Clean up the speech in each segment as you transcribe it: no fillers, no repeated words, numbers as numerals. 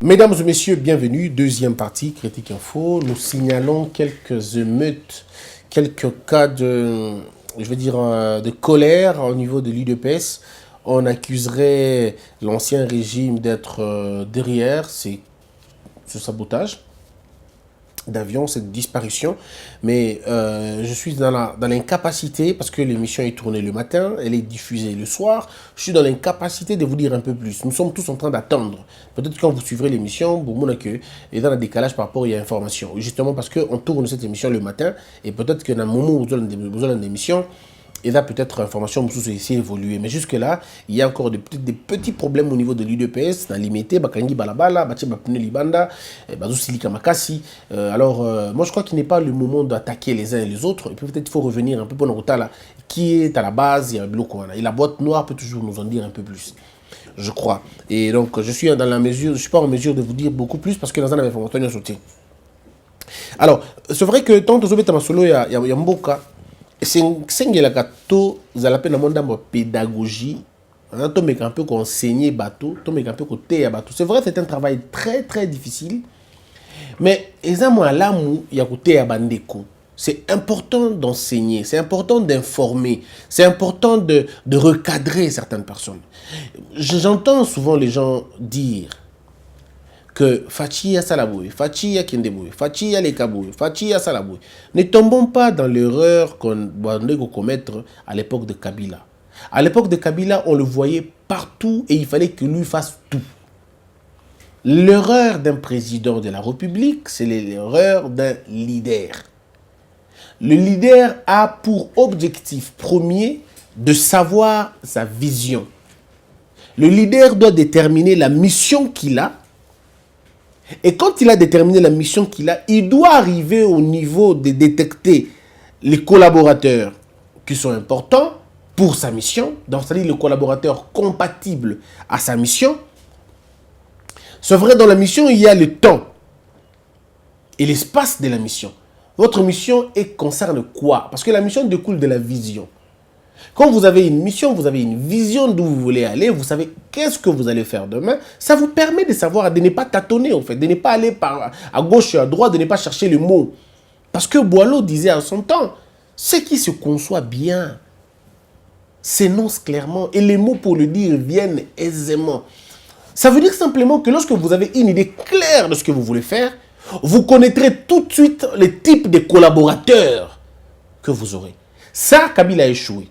Mesdames et messieurs, bienvenue. Deuxième partie, Critique Info. Nous signalons quelques émeutes, quelques cas de colère au niveau de l'UDPS. On accuserait l'ancien régime d'être derrière ce sabotage d'avion, cette disparition, mais je suis dans l'incapacité, parce que l'émission est tournée le matin, elle est diffusée le soir, je suis dans l'incapacité de vous dire un peu plus. Nous sommes tous en train d'attendre. Peut-être quand vous suivrez l'émission, vous montrez que il y a un décalage par rapport à l'information. Justement parce qu'on tourne cette émission le matin, et peut-être que dans le moment où vous avez besoin d'une émission, et là, peut-être l'information peut essayer d'évoluer. Mais jusque-là, il y a encore des petits problèmes au niveau de l'UDPS. Dans l'imité, Bakangi Balabala, Bachi Bapune Libanda, Bazousilika Makasi. Alors, moi, je crois qu'il n'est pas le moment d'attaquer les uns et les autres. Et puis peut-être qu'il faut revenir un peu pour nous là, qui est à la base, il y a un bloc. Et la boîte noire peut toujours nous en dire un peu plus, je crois. Et donc, je suis pas en mesure de vous dire beaucoup plus parce que dans un information, il y a sauté. Alors, c'est vrai que tant que Zobeta Masolo, il y a Mboka. C'est la gâteau, vous allez appeler dans mon pédagogie, un peu enseigner bateau, un peu côté à bateau. C'est vrai, c'est un travail très très difficile, mais l'amour, il y a côté à bandeko. C'est important d'enseigner, c'est important d'informer, c'est important de recadrer certaines personnes. J'entends souvent les gens dire que Fachi a Salaboué, Fachi a Kendeboué, Fachi a Lekaboué, Fachi a Salaboué. Ne tombons pas dans l'erreur qu'on doit commettre à l'époque de Kabila. À l'époque de Kabila, on le voyait partout et il fallait que lui fasse tout. L'erreur d'un président de la République, c'est l'erreur d'un leader. Le leader a pour objectif premier de savoir sa vision. Le leader doit déterminer la mission qu'il a. Et quand il a déterminé la mission qu'il a, il doit arriver au niveau de détecter les collaborateurs qui sont importants pour sa mission, donc c'est-à-dire les collaborateurs compatibles à sa mission. C'est vrai, dans la mission, il y a le temps et l'espace de la mission. Votre mission concerne quoi? Parce que la mission découle de la vision. Quand vous avez une mission, vous avez une vision d'où vous voulez aller, vous savez qu'est-ce que vous allez faire demain, ça vous permet de savoir, de ne pas tâtonner en fait, de ne pas aller à gauche et à droite, de ne pas chercher les mots. Parce que Boileau disait à son temps, ce qui se conçoit bien s'énonce clairement et les mots pour le dire viennent aisément. Ça veut dire simplement que lorsque vous avez une idée claire de ce que vous voulez faire, vous connaîtrez tout de suite les types de collaborateurs que vous aurez. Ça, Kabila a échoué.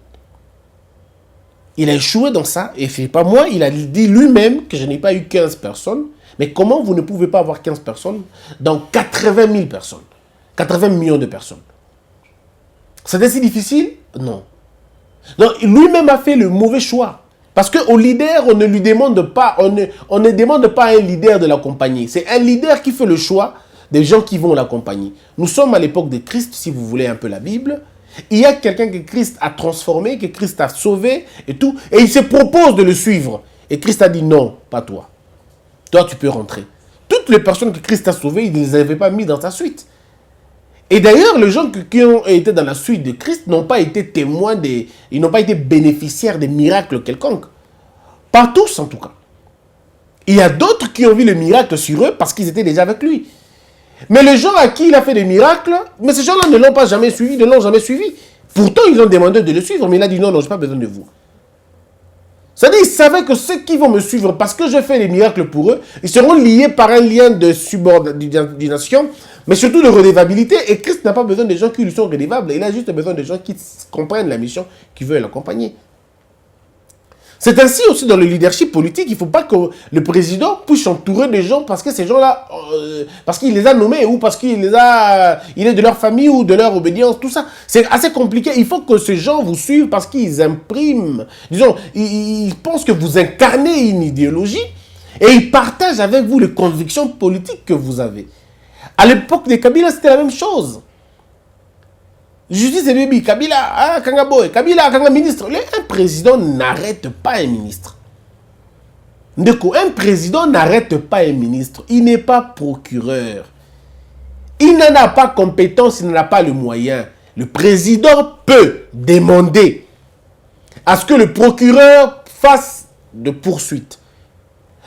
Il a échoué dans ça, et c'est pas moi, il a dit lui-même que je n'ai pas eu 15 personnes. Mais comment vous ne pouvez pas avoir 15 personnes dans 80 000 personnes, 80 millions de personnes? C'était si difficile? Non. Donc lui-même a fait le mauvais choix. Parce qu'au leader, on ne lui demande pas, on ne demande pas à un leader de l'accompagner. C'est un leader qui fait le choix des gens qui vont l'accompagner. Nous sommes à l'époque de Christ, si vous voulez un peu la Bible. Il y a quelqu'un que Christ a transformé, que Christ a sauvé et tout. Et il se propose de le suivre. Et Christ a dit non, pas toi. Toi, tu peux rentrer. Toutes les personnes que Christ a sauvées, il ne les avait pas mis dans sa suite. Et d'ailleurs, les gens qui ont été dans la suite de Christ n'ont pas été témoins, ils n'ont pas été bénéficiaires des miracles quelconques. Pas tous, en tout cas. Il y a d'autres qui ont vu le miracle sur eux parce qu'ils étaient déjà avec lui. Mais les gens à qui il a fait des miracles, mais ces gens-là ne l'ont pas jamais suivi, ne l'ont jamais suivi. Pourtant, ils ont demandé de le suivre, mais il a dit non, non, je n'ai pas besoin de vous. C'est-à-dire, ils savaient que ceux qui vont me suivre, parce que je fais des miracles pour eux, ils seront liés par un lien de subordination, mais surtout de redevabilité. Et Christ n'a pas besoin de gens qui lui sont redevables, il a juste besoin de gens qui comprennent la mission, qui veulent l'accompagner. C'est ainsi aussi dans le leadership politique, il ne faut pas que le président puisse s'entourer des gens parce que ces gens-là, parce qu'il les a nommés ou parce qu'il est de leur famille ou de leur obédience, tout ça. C'est assez compliqué. Il faut que ces gens vous suivent parce qu'ils impriment, disons, ils pensent que vous incarnez une idéologie et ils partagent avec vous les convictions politiques que vous avez. À l'époque de Kabila, c'était la même chose. Justice et Bibi, Kabila, Kangaboy, Kabila, Kanga ministre. Un président n'arrête pas un ministre. Un président n'arrête pas un ministre. Il n'est pas procureur. Il n'en a pas compétence, il n'en a pas le moyen. Le président peut demander à ce que le procureur fasse de poursuite.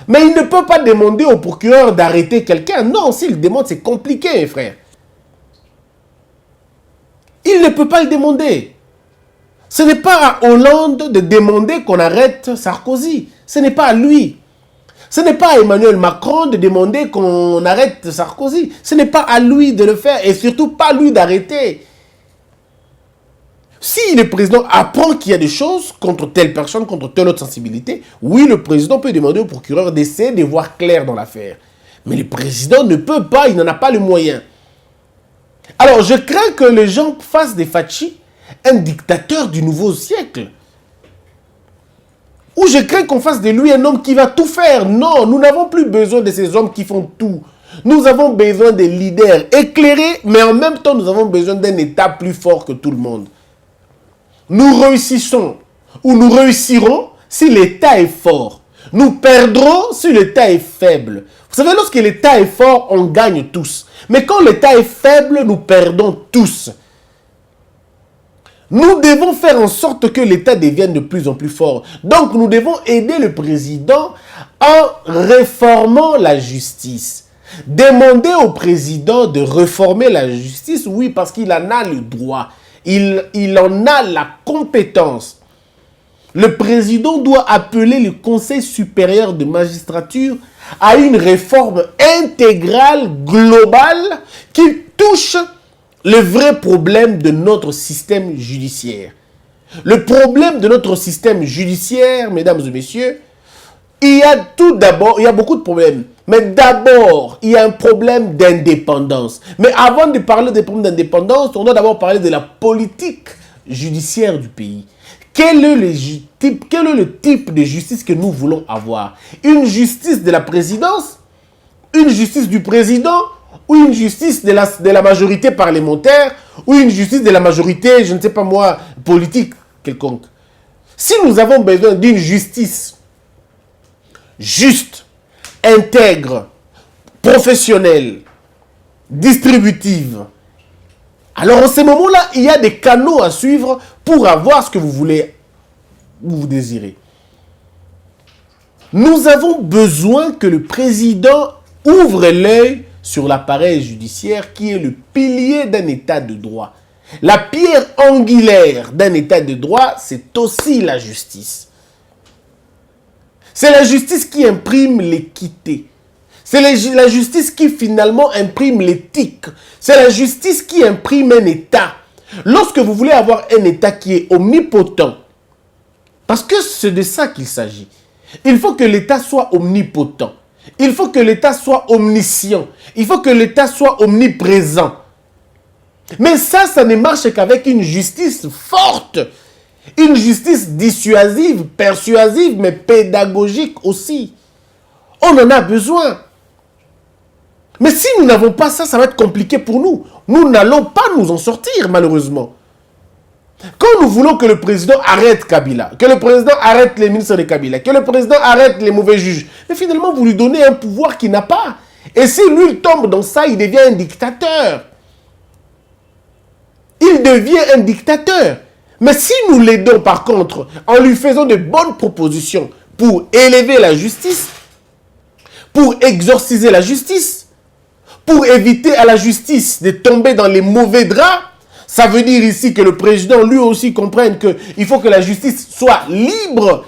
Mais il ne peut pas demander au procureur d'arrêter quelqu'un. Non, s'il demande, c'est compliqué, frère. Il ne peut pas le demander. Ce n'est pas à Hollande de demander qu'on arrête Sarkozy. Ce n'est pas à lui. Ce n'est pas à Emmanuel Macron de demander qu'on arrête Sarkozy. Ce n'est pas à lui de le faire et surtout pas à lui d'arrêter. Si le président apprend qu'il y a des choses contre telle personne, contre telle autre sensibilité, oui, le président peut demander au procureur d'essayer de voir clair dans l'affaire. Mais le président ne peut pas, il n'en a pas le moyen. Alors, je crains que les gens fassent de Fachi un dictateur du nouveau siècle. Ou je crains qu'on fasse de lui un homme qui va tout faire. Non, nous n'avons plus besoin de ces hommes qui font tout. Nous avons besoin de leaders éclairés, mais en même temps, nous avons besoin d'un État plus fort que tout le monde. Nous réussissons ou nous réussirons si l'État est fort. Nous perdrons si l'État est faible. Vous savez, lorsque l'État est fort, on gagne tous. Mais quand l'État est faible, nous perdons tous. Nous devons faire en sorte que l'État devienne de plus en plus fort. Donc, nous devons aider le président en réformant la justice. Demander au président de réformer la justice, oui, parce qu'il en a le droit. Il en a la compétence. Le président doit appeler le Conseil supérieur de magistrature à une réforme intégrale, globale, qui touche le vrai problème de notre système judiciaire. Le problème de notre système judiciaire, mesdames et messieurs, il y a tout d'abord, il y a beaucoup de problèmes. Mais d'abord, il y a un problème d'indépendance. Mais avant de parler des problèmes d'indépendance, on doit d'abord parler de la politique judiciaire du pays. Quel est le type de justice que nous voulons avoir? Une justice de la présidence? Une justice du président? Ou une justice de la majorité parlementaire? Ou une justice de la majorité, je ne sais pas moi, politique quelconque? Si nous avons besoin d'une justice juste, intègre, professionnelle, distributive, alors en ce moment-là, il y a des canaux à suivre pour avoir ce que vous voulez, vous désirez. Nous avons besoin que le président ouvre l'œil sur l'appareil judiciaire qui est le pilier d'un état de droit. La pierre angulaire d'un état de droit, c'est aussi la justice. C'est la justice qui imprime l'équité. C'est la justice qui finalement imprime l'éthique. C'est la justice qui imprime un État. Lorsque vous voulez avoir un État qui est omnipotent, parce que c'est de ça qu'il s'agit, il faut que l'État soit omnipotent. Il faut que l'État soit omniscient. Il faut que l'État soit omniprésent. Mais ça ne marche qu'avec une justice forte. Une justice dissuasive, persuasive, mais pédagogique aussi. On en a besoin. Mais si nous n'avons pas ça, ça va être compliqué pour nous. Nous n'allons pas nous en sortir, malheureusement. Quand nous voulons que le président arrête Kabila, que le président arrête les ministres de Kabila, que le président arrête les mauvais juges, mais finalement, vous lui donnez un pouvoir qu'il n'a pas. Et si lui, il tombe dans ça, il devient un dictateur. Il devient un dictateur. Mais si nous l'aidons, par contre, en lui faisant de bonnes propositions pour élever la justice, pour exorciser la justice, pour éviter à la justice de tomber dans les mauvais draps, ça veut dire ici que le président lui aussi comprenne qu'il faut que la justice soit libre.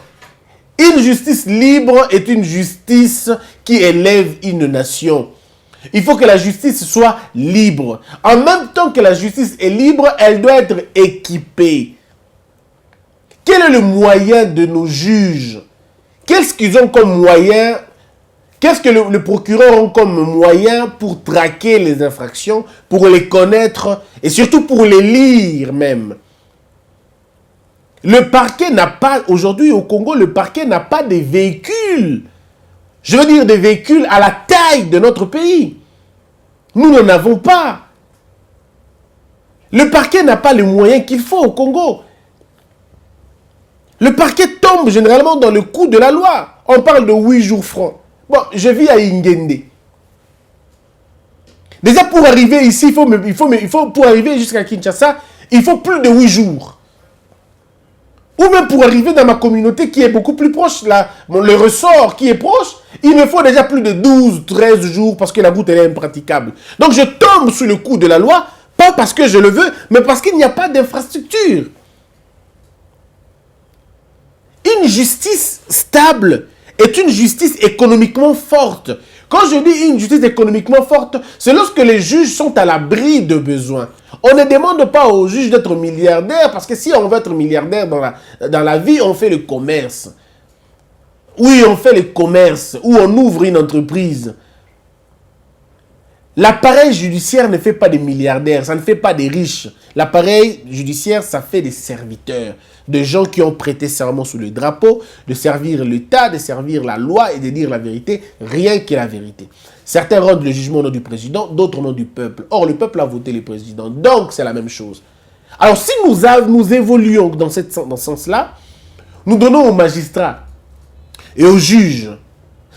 Une justice libre est une justice qui élève une nation. Il faut que la justice soit libre. En même temps que la justice est libre, elle doit être équipée. Quel est le moyen de nos juges? Qu'est-ce qu'ils ont comme moyen? Qu'est-ce que le procureur a comme moyen pour traquer les infractions, pour les connaître et surtout pour les lire même? Le parquet n'a pas, aujourd'hui au Congo, le parquet n'a pas de véhicules. Je veux dire des véhicules à la taille de notre pays. Nous n'en avons pas. Le parquet n'a pas les moyens qu'il faut au Congo. Le parquet tombe généralement dans le coup de la loi. On parle de 8 jours francs. Bon, je vis à Ingende. Déjà, pour arriver ici, pour arriver jusqu'à Kinshasa, il faut plus de 8 jours. Ou même pour arriver dans ma communauté qui est beaucoup plus proche, là, le ressort qui est proche, il me faut déjà plus de 12, 13 jours parce que la route elle est impraticable. Donc je tombe sous le coup de la loi, pas parce que je le veux, mais parce qu'il n'y a pas d'infrastructure. Une justice stable est une justice économiquement forte. Quand je dis une justice économiquement forte, c'est lorsque les juges sont à l'abri de besoins. On ne demande pas aux juges d'être milliardaires, parce que si on veut être milliardaire dans la vie, on fait le commerce. Oui, on fait le commerce, ou on ouvre une entreprise. L'appareil judiciaire ne fait pas des milliardaires, ça ne fait pas des riches. L'appareil judiciaire, ça fait des serviteurs, de gens qui ont prêté serment sous le drapeau, de servir l'État, de servir la loi et de dire la vérité, rien que la vérité. Certains rendent le jugement au nom du président, d'autres au nom du peuple. Or, le peuple a voté le président, donc c'est la même chose. Alors, si nous évoluons dans ce sens-là, nous donnons aux magistrats et aux juges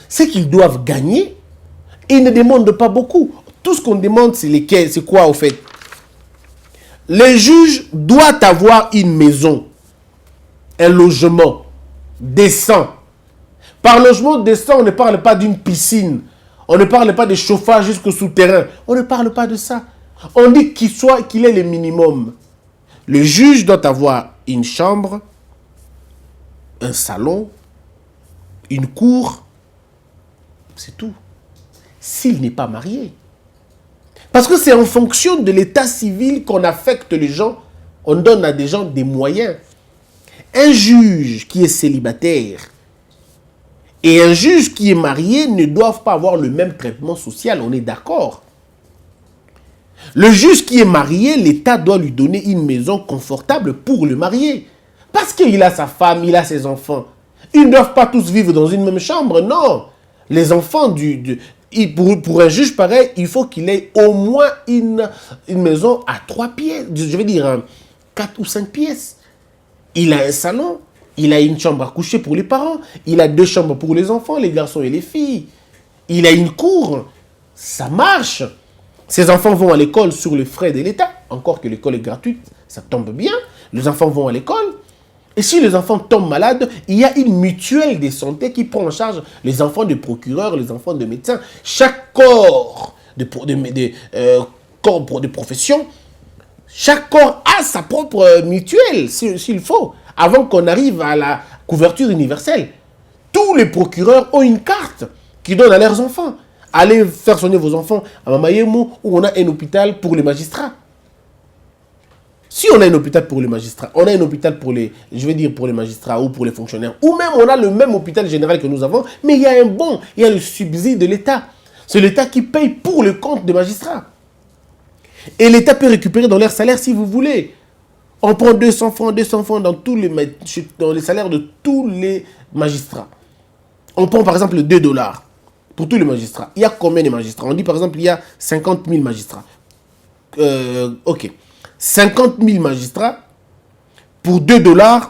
ce qu'ils doivent gagner, et ils ne demandent pas beaucoup. Tout ce qu'on demande, c'est quoi au fait? Les juges doivent avoir une maison, un logement décent. Par logement décent, on ne parle pas d'une piscine. On ne parle pas de chauffage jusqu'au souterrain. On ne parle pas de ça. On dit qu'il ait le minimum. Le juge doit avoir une chambre, un salon, une cour. C'est tout. S'il n'est pas marié. Parce que c'est en fonction de l'état civil qu'on affecte les gens. On donne à des gens des moyens. Un juge qui est célibataire et un juge qui est marié ne doivent pas avoir le même traitement social. On est d'accord. Le juge qui est marié, l'État doit lui donner une maison confortable pour le marier. Parce qu'il a sa femme, il a ses enfants. Ils ne doivent pas tous vivre dans une même chambre, non. Les enfants pour un juge pareil, il faut qu'il ait au moins une maison à 3 pièces. Je veux dire 4 ou 5 pièces. Il a un salon, il a une chambre à coucher pour les parents, il a 2 chambres pour les enfants, les garçons et les filles. Il a une cour, ça marche. Ses enfants vont à l'école sur les frais de l'État, encore que l'école est gratuite, ça tombe bien. Les enfants vont à l'école. Et si les enfants tombent malades, il y a une mutuelle de santé qui prend en charge les enfants de procureurs, les enfants de médecins. Chaque corps de profession, chaque corps a sa propre mutuelle, s'il faut, avant qu'on arrive à la couverture universelle. Tous les procureurs ont une carte qu'ils donnent à leurs enfants. Allez faire soigner vos enfants à Mamayemo, où on a un hôpital pour les magistrats. Si on a un hôpital pour les magistrats, on a un hôpital pour les magistrats ou pour les fonctionnaires, ou même on a le même hôpital général que nous avons, mais il y a il y a le subside de l'État. C'est l'État qui paye pour le compte des magistrats. Et l'État peut récupérer dans leur salaire si vous voulez. On prend 200 francs dans les salaires de tous les magistrats. On prend par exemple 2 $ pour tous les magistrats. Il y a combien de magistrats? On dit par exemple il y a 50 000 magistrats. Ok. 50 000 magistrats pour 2 $.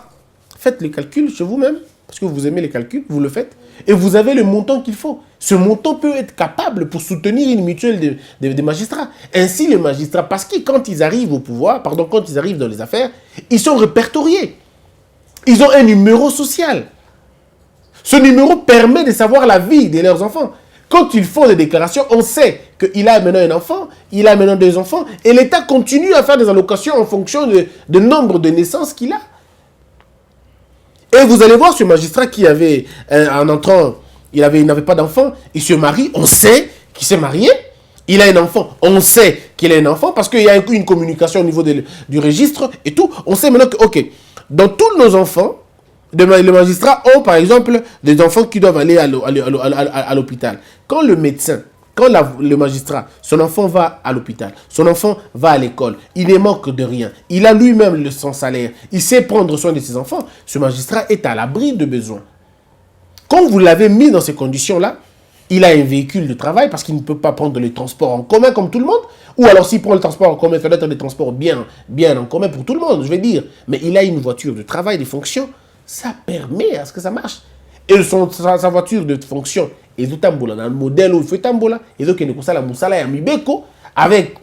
Faites le calcul chez vous-même, parce que vous aimez les calculs, vous le faites, et vous avez le montant qu'il faut. Ce montant peut être capable pour soutenir une mutuelle des magistrats. Ainsi, les magistrats, parce que quand ils arrivent au pouvoir, quand ils arrivent dans les affaires, ils sont répertoriés. Ils ont un numéro social. Ce numéro permet de savoir la vie de leurs enfants. Quand ils font des déclarations, on sait qu'il a maintenant un enfant, il a maintenant 2 enfants, et l'État continue à faire des allocations en fonction du nombre de naissances qu'il a. Et vous allez voir ce magistrat qui avait, en entrant, il n'avait pas d'enfant, il se marie, on sait qu'il s'est marié, il a un enfant, on sait qu'il a un enfant, parce qu'il y a une communication au niveau du registre et tout. On sait maintenant que, ok, dans tous nos enfants, les magistrats ont par exemple des enfants qui doivent aller à l'hôpital. Quand le médecin, le magistrat, son enfant va à l'hôpital, son enfant va à l'école, il ne manque de rien, il a lui-même son salaire, il sait prendre soin de ses enfants, ce magistrat est à l'abri de besoins. Quand vous l'avez mis dans ces conditions-là, il a un véhicule de travail parce qu'il ne peut pas prendre les transports en commun comme tout le monde, ou alors s'il prend le transport en commun, ça doit être des transports bien en commun pour tout le monde, je vais dire, mais il a une voiture de travail, des fonctions. Ça permet à ce que ça marche. Et sa voiture de fonction, et tout tambola, dans le modèle où il fait tambola, et donc il y a la moussala et mibeko, avec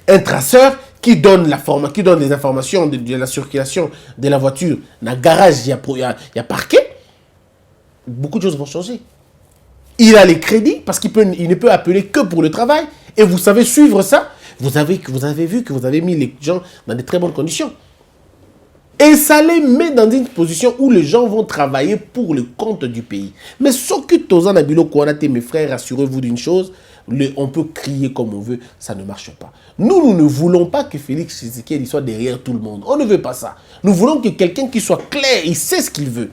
un traceur qui donne les informations de la circulation de la voiture, dans le garage, il y a parquet, beaucoup de choses vont changer. Il a les crédits parce qu'il ne peut appeler que pour le travail. Et vous savez suivre ça. Vous avez vu que vous avez mis les gens dans de très bonnes conditions. Et ça les met dans une position où les gens vont travailler pour le compte du pays. Mais ce que Tozan Abilo Kouanate, mes frères, assurez-vous d'une chose, on peut crier comme on veut, ça ne marche pas. Nous ne voulons pas que Félix Tshisekedi soit derrière tout le monde. On ne veut pas ça. Nous voulons que quelqu'un qui soit clair, il sait ce qu'il veut.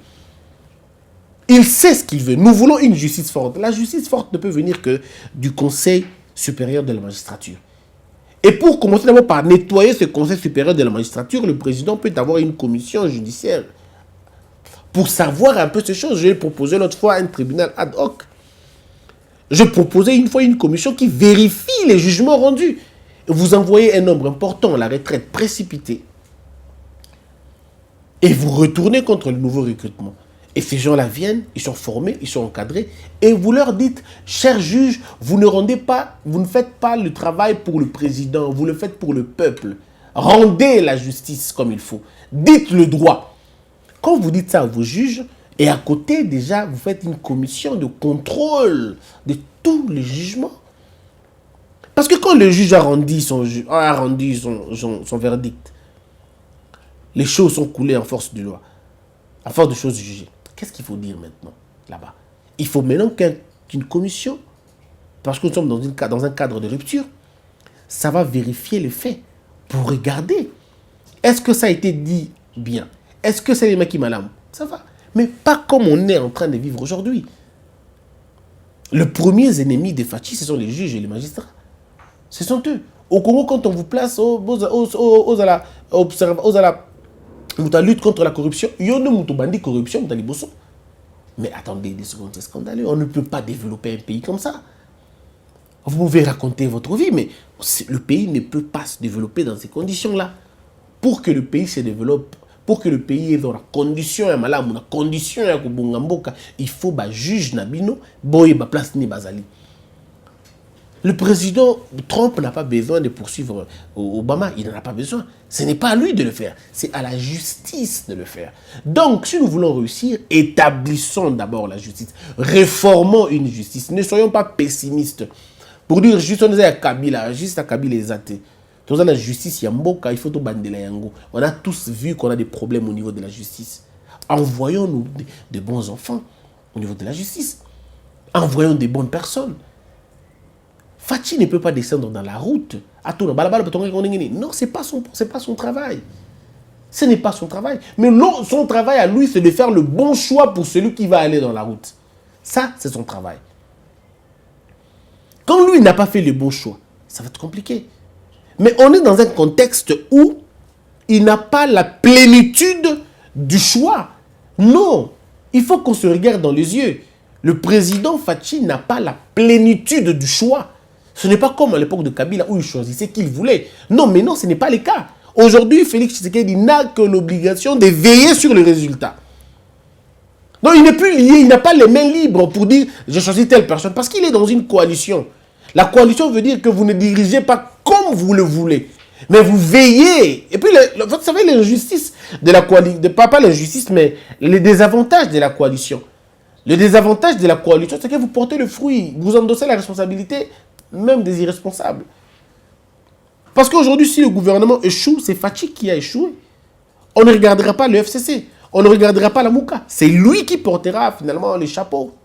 Il sait ce qu'il veut. Nous voulons une justice forte. La justice forte ne peut venir que du Conseil supérieur de la magistrature. Et pour commencer d'abord par nettoyer ce Conseil supérieur de la magistrature, le président peut avoir une commission judiciaire pour savoir un peu ces choses. J'ai proposé l'autre fois un tribunal ad hoc. Je proposais une fois une commission qui vérifie les jugements rendus. Vous envoyez un nombre important à la retraite précipitée et vous retournez contre le nouveau recrutement. Et ces gens-là viennent, ils sont formés, ils sont encadrés, et vous leur dites, chers juges, vous ne faites pas le travail pour le président, vous le faites pour le peuple. Rendez la justice comme il faut. Dites le droit. Quand vous dites ça à vos juges, et à côté déjà, vous faites une commission de contrôle de tous les jugements. Parce que quand le juge a rendu son verdict, les choses sont coulées en force de loi, en force de choses jugées. Qu'est-ce qu'il faut dire maintenant, là-bas? Il faut maintenant qu'une commission, parce que nous sommes dans un cadre de rupture, ça va vérifier les faits pour regarder. Est-ce que ça a été dit bien? Est-ce que c'est les mecs qui m'alarment? Ça va. Mais pas comme on est en train de vivre aujourd'hui. Le premier ennemi des Fachi, ce sont les juges et les magistrats. Ce sont eux. Au Congo, quand on vous place à la lutte contre la corruption, il y a une bandit corruption dans les bossons. Mais attendez des secondes, c'est scandaleux. On ne peut pas développer un pays comme ça. Vous pouvez raconter votre vie, mais le pays ne peut pas se développer dans ces conditions-là. Pour que le pays se développe, pour que le pays ait dans la condition, il faut que juge Nabino, boye ba place ni bazali. Le président Trump n'a pas besoin de poursuivre Obama, il n'en a pas besoin. Ce n'est pas à lui de le faire, c'est à la justice de le faire. Donc, si nous voulons réussir, établissons d'abord la justice. Réformons une justice. Ne soyons pas pessimistes. Pour dire juste on est à Kabila, juste à Kabila les athées. Dans la justice, il y a Mboka, il faut tout bandela yango. On a tous vu qu'on a des problèmes au niveau de la justice. Envoyons-nous de bons enfants au niveau de la justice. Envoyons des bonnes personnes. Fachi ne peut pas descendre dans la route. Non, ce n'est pas son travail. Ce n'est pas son travail. Mais son travail à lui, c'est de faire le bon choix pour celui qui va aller dans la route. Ça, c'est son travail. Quand lui n'a pas fait le bon choix, ça va être compliqué. Mais on est dans un contexte où il n'a pas la plénitude du choix. Non, il faut qu'on se regarde dans les yeux. Le président Fachi n'a pas la plénitude du choix. Ce n'est pas comme à l'époque de Kabila où il choisissait qui il voulait. Non, mais non, ce n'est pas le cas. Aujourd'hui, Félix Tshisekedi n'a que l'obligation de veiller sur le résultat. Donc, il n'est plus lié, il n'a pas les mains libres pour dire « j'ai choisi telle personne » parce qu'il est dans une coalition. La coalition veut dire que vous ne dirigez pas comme vous le voulez, mais vous veillez. Et puis, vous savez, l'injustice de la coalition, pas l'injustice, mais les désavantages de la coalition. Le désavantage de la coalition, c'est que vous portez le fruit, vous endossez la responsabilité même des irresponsables. Parce qu'aujourd'hui, si le gouvernement échoue, c'est Fachi qui a échoué. On ne regardera pas le FCC, on ne regardera pas la Mouka. C'est lui qui portera finalement les chapeaux.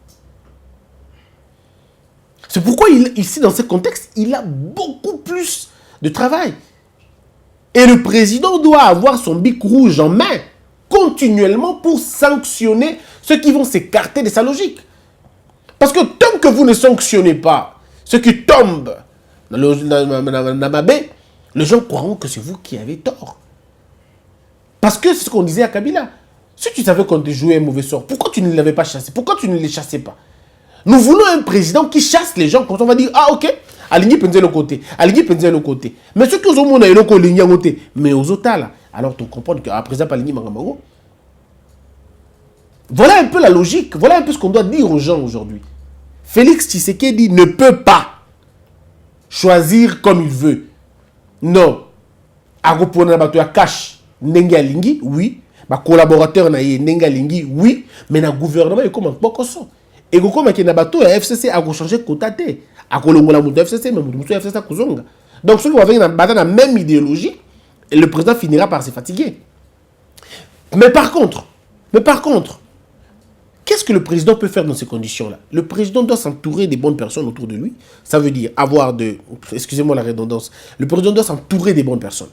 C'est pourquoi, ici, dans ce contexte, il a beaucoup plus de travail. Et le président doit avoir son bic rouge en main, continuellement, pour sanctionner ceux qui vont s'écarter de sa logique. Parce que tant que vous ne sanctionnez pas ceux qui tombent dans la mabé, les gens croiront que c'est vous qui avez tort. Parce que c'est ce qu'on disait à Kabila. Si tu savais qu'on te jouait un mauvais sort, pourquoi tu ne l'avais pas chassé? Pourquoi tu ne les chassais pas? Nous voulons un président qui chasse les gens quand on va dire « Ah, ok, Aligny pense le côté, Aligny pense le côté. » Mais ceux qui ont mon aïe, le côté, mais aux autres là, alors tu comprends qu'après ça, Aligny Magamaro. Voilà un peu la logique, voilà un peu ce qu'on doit dire aux gens aujourd'hui. Félix Tshisekedi ne peut pas choisir comme il veut. Non. Agopona bato ya cash ndenge alingi, oui. Ba collaborateur na ye ndenge alingi, oui. Mais na gouvernement comme bokoso. Et comme ki na bato ya FCC a changer quota te. A kolongola mutu FCC mais mutu FCC kozonga. Donc ceux qui vont venir dans la même idéologie, le président finira par se fatiguer. Mais par contre, qu'est-ce que le président peut faire dans ces conditions-là? Le président doit s'entourer des bonnes personnes autour de lui. Ça veut dire avoir de... Excusez-moi la redondance. Le président doit s'entourer des bonnes personnes.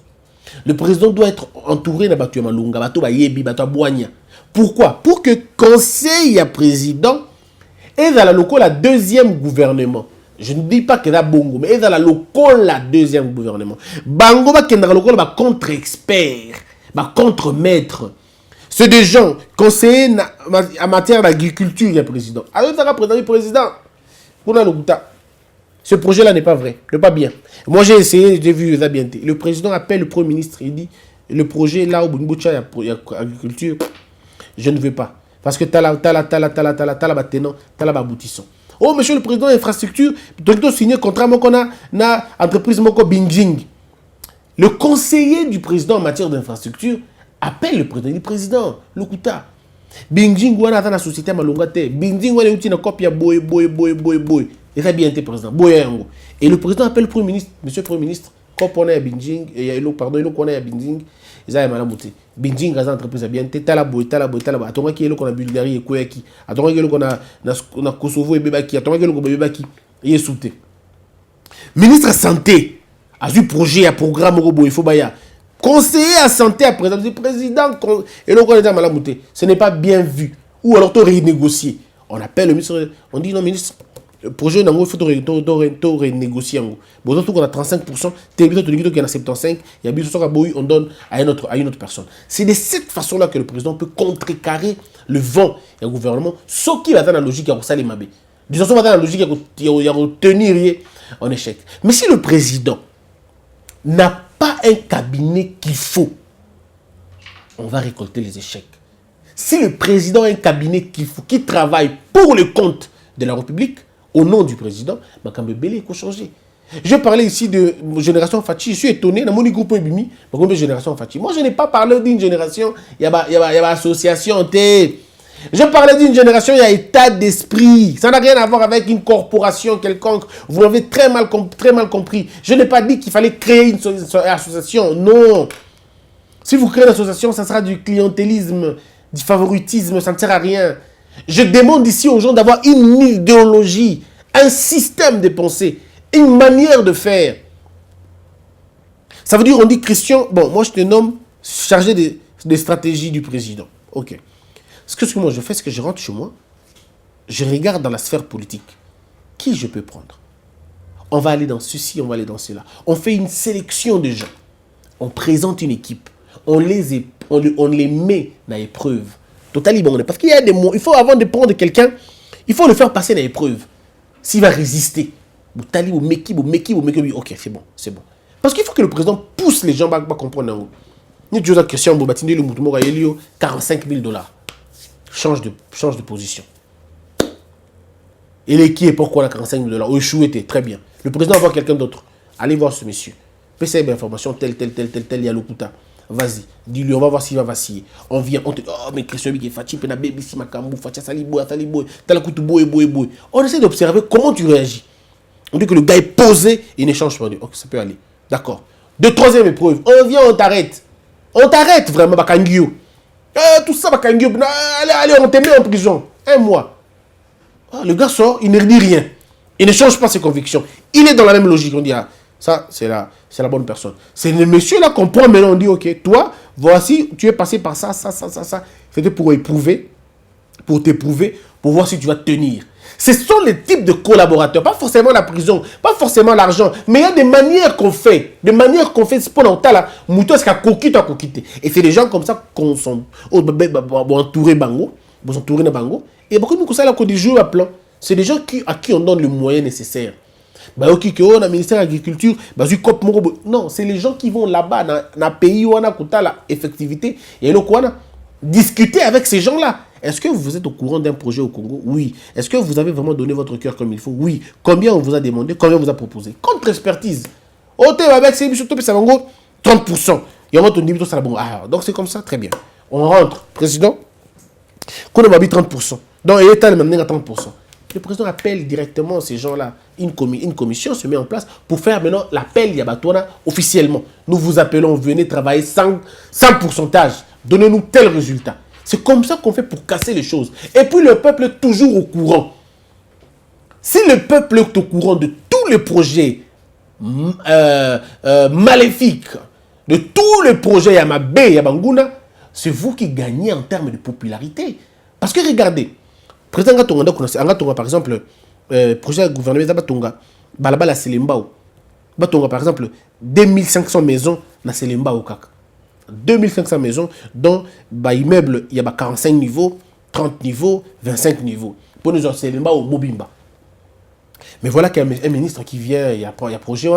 Le président doit être entouré de Batu Malunga, Batu Bayebi, Batu Boigna. Pourquoi? Pour que conseil à président et dans la local la deuxième gouvernement. Je ne dis pas que c'est bongo, mais dans la local la deuxième gouvernement. Bango ba kenda local ba contre-expert, ba contre-maître. C'est des gens conseillers en matière d'agriculture, le président. Alors, ça va présenter le président. Ce projet-là n'est pas vrai, n'est pas bien. Moi, j'ai essayé, j'ai vu ça bien. Le président appelle le Premier ministre, il dit, le projet là, où il y a agriculture, je ne veux pas. Parce que t'as la aboutissant. Oh, monsieur le président de l'infrastructure, tu as signé un contrat qu'on a na entreprise Moko Bingjing. Le conseiller du président en matière d'infrastructure appelle le président. Le président, le Kouta. Bingjing wana dans la société malonga te. Bingjing wana uti na copie boy. Et ça bien été président. Boyango. Et le président appelle le premier ministre, monsieur le premier ministre, quand on est à Bingjing, et il y a il qu'on est à Bingjing, ils ont mal monté. Bingjing a entreprise bien été tala boy. Attends qu'il y a qu'on a Bulgarie et Koyaki. Attends qu'il y a qu'on a Kosovo et Bebaki. Attends qu'il y a qu'on a Bebaki. Il est souté. Ministre santé a eu projet à programme au il faut baya. Conseiller à santé à présent, le président, et le candidat Malamouté, ce n'est pas bien vu. Ou alors tu renégocier. On appelle le ministre, on dit non, ministre, le projet, il faut renégocier. Bon, donc on a 35%, il y a 75%, il y a bien on donne à une autre personne. C'est de cette façon-là que le président peut contrecarrer le vent et le gouvernement, sauf qu'il va dans la logique à Salim Mabé. Disons, on va dans la logique à tenir en échec. Mais si le président n'a pas un cabinet qu'il faut, on va récolter les échecs. Si le président a un cabinet qu'il faut, qui travaille pour le compte de la République, au nom du président, il faut changer. Je parlais ici de génération Fachi, je suis étonné, dans mon groupe Bimi, génération Fachi. Moi, je n'ai pas parlé d'une génération, il y a association, je parlais d'une génération, il y a état d'esprit. Ça n'a rien à voir avec une corporation quelconque. Vous l'avez très mal compris. Je n'ai pas dit qu'il fallait créer une association. Non. Si vous créez une association, ça sera du clientélisme, du favoritisme, ça ne sert à rien. Je demande ici aux gens d'avoir une idéologie, un système de pensée, une manière de faire. Ça veut dire, on dit Christian, bon, moi je te nomme chargé des stratégies du président. Ok. Ce que moi je fais, c'est que je rentre chez moi, je regarde dans la sphère politique. Qui je peux prendre? On va aller dans ceci, on va aller dans cela. On fait une sélection de gens. On présente une équipe. On les met dans l'épreuve. Totalement bon. Parce qu'il y a des mots. Il faut, avant de prendre quelqu'un, il faut le faire passer dans l'épreuve. S'il va résister. Ok, c'est bon. Parce qu'il faut que le président pousse les gens à comprendre. Ni Joseph Christian Bobatini, le mouton Moraelio, $45,000. Change de position. Et les qui est pourquoi la $45,000? Au échoué était très bien. Le président va voir quelqu'un d'autre. Allez voir ce monsieur. PCB information, tel, il y a l'Okuta. Vas-y, dis-lui, on va voir s'il va vaciller. On vient, on te dit, oh, mais Christian Big est fatigué, pena baby, si ma camou, fatia saliboy, talakutu boy. On essaie d'observer comment tu réagis. On dit que le gars est posé, il n'échange pas. On dit, ok, ça peut aller. D'accord. De troisième épreuve, on vient, on t'arrête. On t'arrête vraiment, Bakangio. Tout ça, Bakangio. Allez, on te met en prison. 1 mois. Ah, le gars sort, il ne dit rien. Il ne change pas ses convictions. Il est dans la même logique. On dit, ah, ça, c'est la bonne personne. C'est le monsieur là qu'on prend maintenant. On dit, ok, toi, voici, tu es passé par ça. C'était pour éprouver, pour t'éprouver, pour voir si tu vas tenir. Ce sont les types de collaborateurs. Pas forcément la prison, pas forcément l'argent. Mais il y a des manières qu'on fait. C'est pour l'entendre là. Mouton, c'est qu'à coquiter. Et c'est des gens comme ça qu'on sont entourés bango. Ils sont entourés de bango. Et beaucoup de nous, ça là, qu'on dit jouer à plan. C'est des gens à qui on donne le moyen nécessaire. Dans le ministère de l'Agriculture, non, c'est les gens qui vont là-bas, dans le pays où on a la effectivité, et discuter avec ces gens-là. Est-ce que vous êtes au courant d'un projet au Congo? Oui. Est-ce que vous avez vraiment donné votre cœur comme il faut? Oui. Combien on vous a demandé? Combien on vous a proposé? Contre-expertise. 30%. Et on rentre au niveau de ça. Donc c'est comme ça, très bien. On rentre, président, qu'on a mis 30%. Donc l'État est maintenant à 30%. Le président appelle directement ces gens-là. Une commission se met en place pour faire maintenant l'appel Yabatouana officiellement. Nous vous appelons, venez travailler sans pourcentage. Donnez-nous tel résultat. C'est comme ça qu'on fait pour casser les choses. Et puis le peuple est toujours au courant. Si le peuple est au courant de tous les projets maléfiques, de tous les projets Yamabé, Yabanguna, c'est vous qui gagnez en termes de popularité. Parce que regardez, président Ngatonga, par exemple, projet gouvernement Batonga, Balabala Selembao, Batonga, par exemple, 2500 maisons dans Selembao. 2500 maisons, dont immeuble, il y a 45 niveaux, 30 niveaux, 25 niveaux. Pour nous, Selembao, Mobimba. Mais voilà qu'il y a un ministre qui vient, il y a un projet,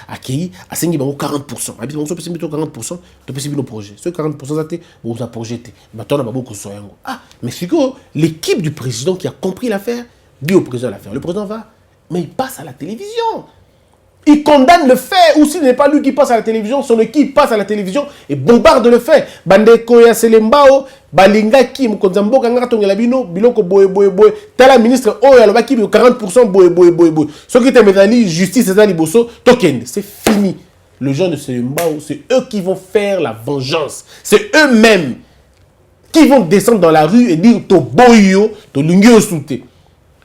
accueilli à 40%. À 40%, de possible projet. Ce 40%, vous avez projeté. Maintenant, on a beaucoup de soins. Ah, mais c'est que l'équipe du président qui a compris l'affaire, dit au président l'affaire. Le président va, mais il passe à la télévision. Il condamne le fait, ou s'il n'est pas lui qui passe à la télévision, son équipe passe à la télévision et bombarde le fait. Bandeko ya Selembao, Balinga ki Mkonzambo kanga tongela bino, biloko boye. Tala ministre oh yaloba ki 40% boye. Ce qui te metali justice ezali bosso token, c'est fini. Le gens de Selembao, c'est eux qui vont faire la vengeance. C'est eux-mêmes qui vont descendre dans la rue et dire to boyo, to lungyo soute.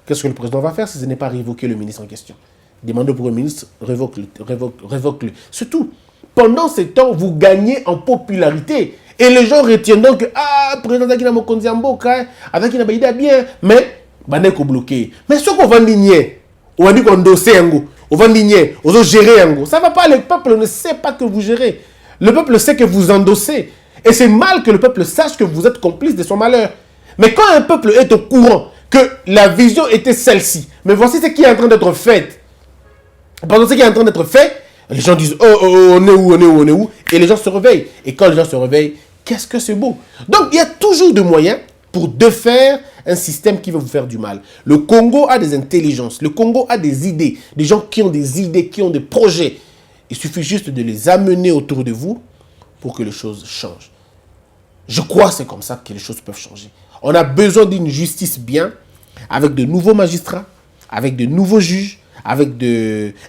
Qu'est-ce que le président va faire si ce n'est pas révoquer le ministre en question? Demande au Premier ministre, révoque-le. C'est tout. Pendant ce temps, vous gagnez en popularité. Et les gens retiennent donc que, président Dakina Mokonziambo, avec une baïda bien, mais, baneko bloqué. Mais ce qu'on va ligner, on va dire qu'on dosse, on va ligner, on va gérer, ça ne va pas, le peuple ne sait pas que vous gérez. Le peuple sait que vous endossez. Et c'est mal que le peuple sache que vous êtes complice de son malheur. Mais quand un peuple est au courant que la vision était celle-ci, mais voici ce qui est en train d'être fait. Pendant ce qui est en train d'être fait, les gens disent on est où, et les gens se réveillent. Et quand les gens se réveillent, qu'est-ce que c'est beau. Donc il y a toujours des moyens pour défaire un système qui veut vous faire du mal. Le Congo a des intelligences, le Congo a des idées, des gens qui ont des idées, qui ont des projets. Il suffit juste de les amener autour de vous pour que les choses changent. Je crois que c'est comme ça que les choses peuvent changer. On a besoin d'une justice bien, avec de nouveaux magistrats, avec de nouveaux juges, avec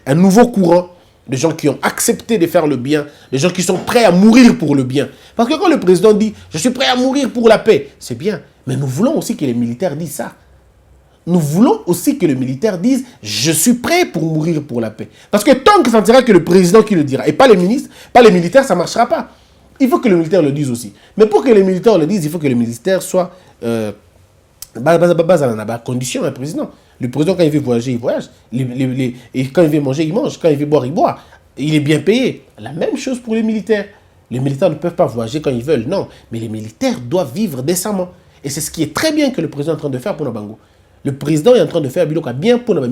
un nouveau courant de gens qui ont accepté de faire le bien, de gens qui sont prêts à mourir pour le bien. Parce que quand le président dit « je suis prêt à mourir pour la paix », c'est bien. Mais nous voulons aussi que les militaires disent ça. Nous voulons aussi que les militaires disent « je suis prêt pour mourir pour la paix ». Parce que tant que ça ne sera que le président qui le dira, et pas les ministres, pas les militaires, ça ne marchera pas. Il faut que les militaires le disent aussi. Mais pour que les militaires le disent, il faut que les militaires soient à condition d'un président. Le président, quand il veut voyager, il voyage. Et quand il veut manger, il mange. Quand il veut boire, il boit. Il est bien payé. La même chose pour les militaires. Les militaires ne peuvent pas voyager quand ils veulent, non. Mais les militaires doivent vivre décemment. Et c'est ce qui est très bien que le président est en train de faire pour Nabango. Le président est en train de faire bien pour les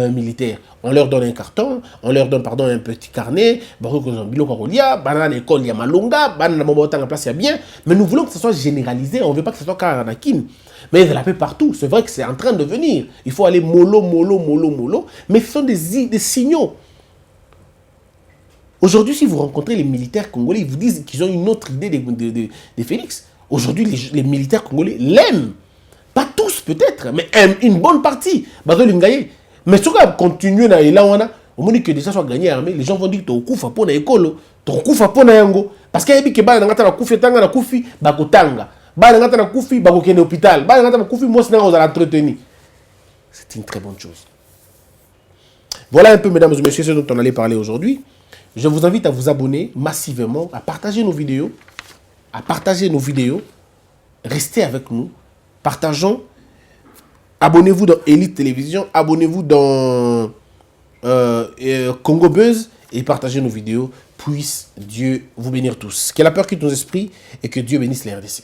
militaires. On leur donne un carton, on leur donne un petit carnet, mais nous voulons que ce soit généralisé, on ne veut pas que ce soit Karanakin. Mais il y a la paix partout, c'est vrai que c'est en train de venir. Il faut aller mollo, mais ce sont des signaux. Aujourd'hui, si vous rencontrez les militaires congolais, ils vous disent qu'ils ont une autre idée de Félix. Aujourd'hui, les militaires congolais l'aiment. Pas tous peut-être, mais une bonne partie. Mais si on continue là, on dit que déjà soit gagné armée, les gens vont dire que tu as pour na école, tu as pour na yango. Parce qu'il y a des gens qui ont kufi tanga na kufi, bakotanga. Ba na na kufi, bakokende hôpital. Ba na kufi, moi c'est aux entretenir. C'est une très bonne chose. Voilà un peu, mesdames et messieurs, ce dont on allait parler aujourd'hui. Je vous invite à vous abonner massivement, à partager nos vidéos, Restez avec nous. Partageons. Abonnez-vous dans Elite Télévision. Abonnez-vous dans Congo Buzz. Et partagez nos vidéos. Puisse Dieu vous bénir tous. Que la peur quitte nos esprits et que Dieu bénisse les RDC.